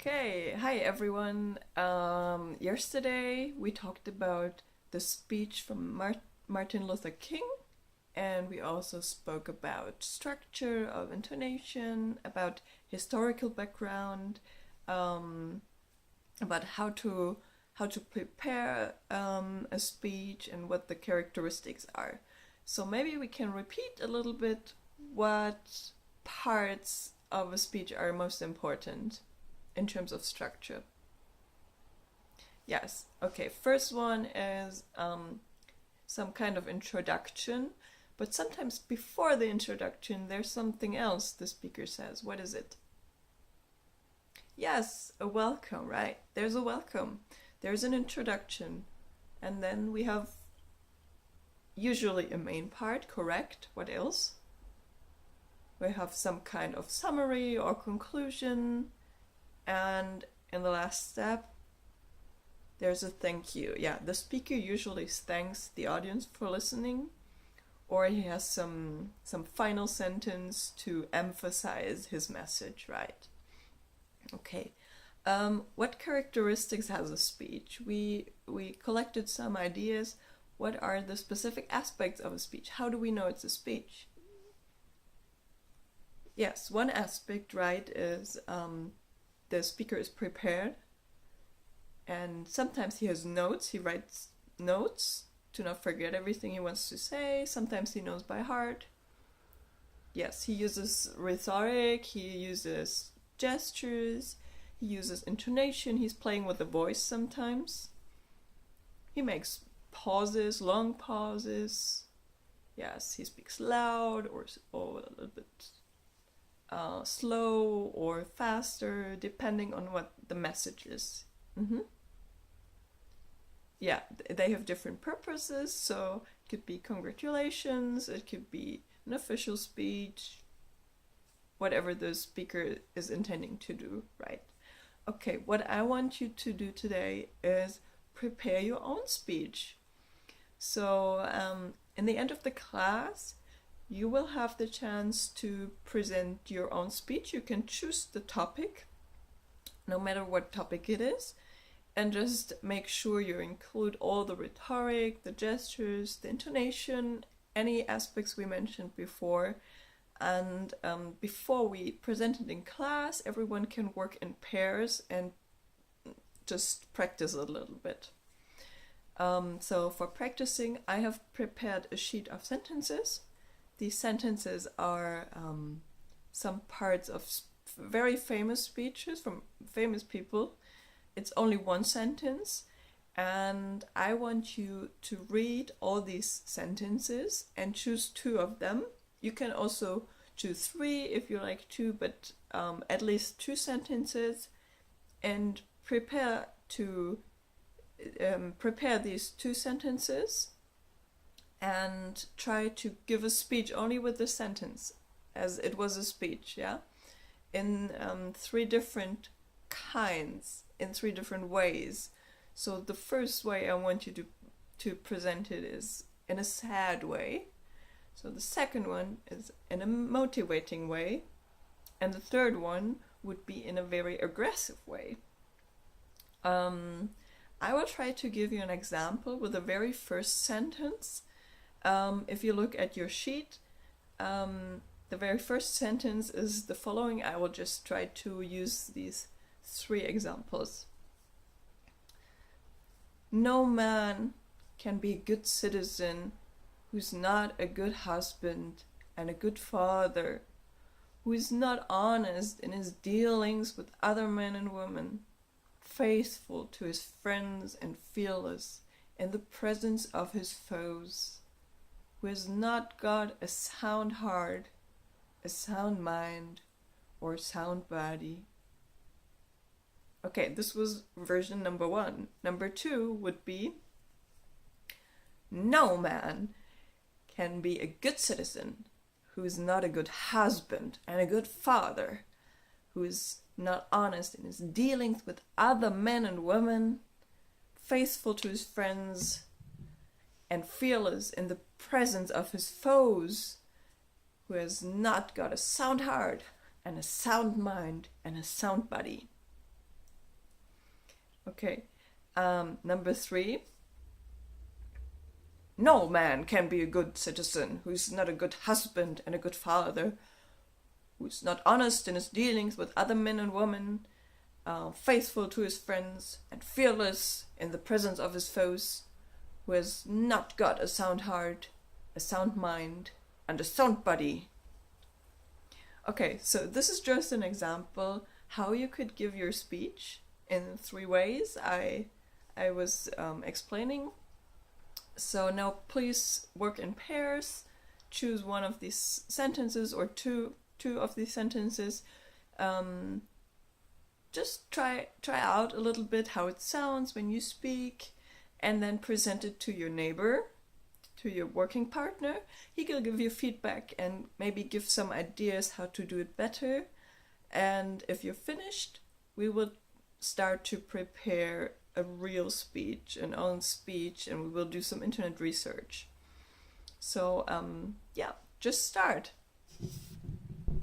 Okay, hi everyone. Yesterday we talked about the speech from Martin Luther King, and we also spoke about structure of intonation, about historical background, um, about how to prepare a speech and what the characteristics are. So maybe we can repeat a little bit what parts of a speech are most important in terms of structure. Yes, okay, first one is some kind of introduction, but sometimes before the introduction there's something else the speaker says. What is it? Yes, a welcome, right? There's a welcome. There's an introduction. And then we have usually a main part, correct? What else? We have some kind of summary or conclusion. And in the last step, there's a thank you. Yeah, the speaker usually thanks the audience for listening, or he has some final sentence to emphasize his message, right? Okay. What characteristics has a speech? We collected some ideas. What are the specific aspects of a speech? How do we know it's a speech? Yes, one aspect, right, is the speaker is prepared, and sometimes he has notes. He writes notes to not forget everything he wants to say. Sometimes he knows by heart. Yes, he uses rhetoric, he uses gestures, he uses intonation, he's playing with the voice sometimes. He makes pauses, long pauses. Yes, he speaks loud or a little bit slow or faster, depending on what the message is. Yeah, they have different purposes, so it could be congratulations, it could be an official speech, whatever the speaker is intending to do, right? Okay, what I want you to do today is prepare your own speech. So in the end of the class, you will have the chance to present your own speech. You can choose the topic, no matter what topic it is, and just make sure you include all the rhetoric, the gestures, the intonation, any aspects we mentioned before. And before we present it in class, everyone can work in pairs and just practice a little bit. So for practicing, I have prepared a sheet of sentences. These sentences are some parts of very famous speeches from famous people. It's only one sentence, and I want you to read all these sentences and choose two of them. You can also choose three if you like to, but at least two sentences, and prepare these two sentences and try to give a speech only with the sentence as it was a speech, yeah, in three different kinds, in three different ways. So the first way I want you to present it is in a sad way. So the second one is in a motivating way, and the third one would be in a very aggressive way. I will try to give you an example with the very first sentence. If you look at your sheet, the very first sentence is the following. I will just try to use these three examples. No man can be a good citizen who's not a good husband and a good father, who is not honest in his dealings with other men and women, faithful to his friends and fearless in the presence of his foes, who has not got a sound heart, a sound mind, or a sound body. Okay, this was version number one. Number two would be, no man can be a good citizen who is not a good husband and a good father, who is not honest in his dealings with other men and women, faithful to his friends, and fearless in the presence of his foes, who has not got a sound heart and a sound mind and a sound body. Okay. Number 3. No man can be a good citizen who's not a good husband and a good father, who's not honest in his dealings with other men and women, faithful to his friends, and fearless in the presence of his foes, who has not got a sound heart, a sound mind, and a sound body. Okay, so this is just an example how you could give your speech in 3 ways I was explaining. So now please work in pairs, choose one of these sentences or two of these sentences. Just try out a little bit how it sounds when you speak, and then present it to your neighbor, to your working partner. He will give you feedback and maybe give some ideas how to do it better. And if you're finished, we will start to prepare a real speech, an own speech, and we will do some internet research. So, yeah, just start.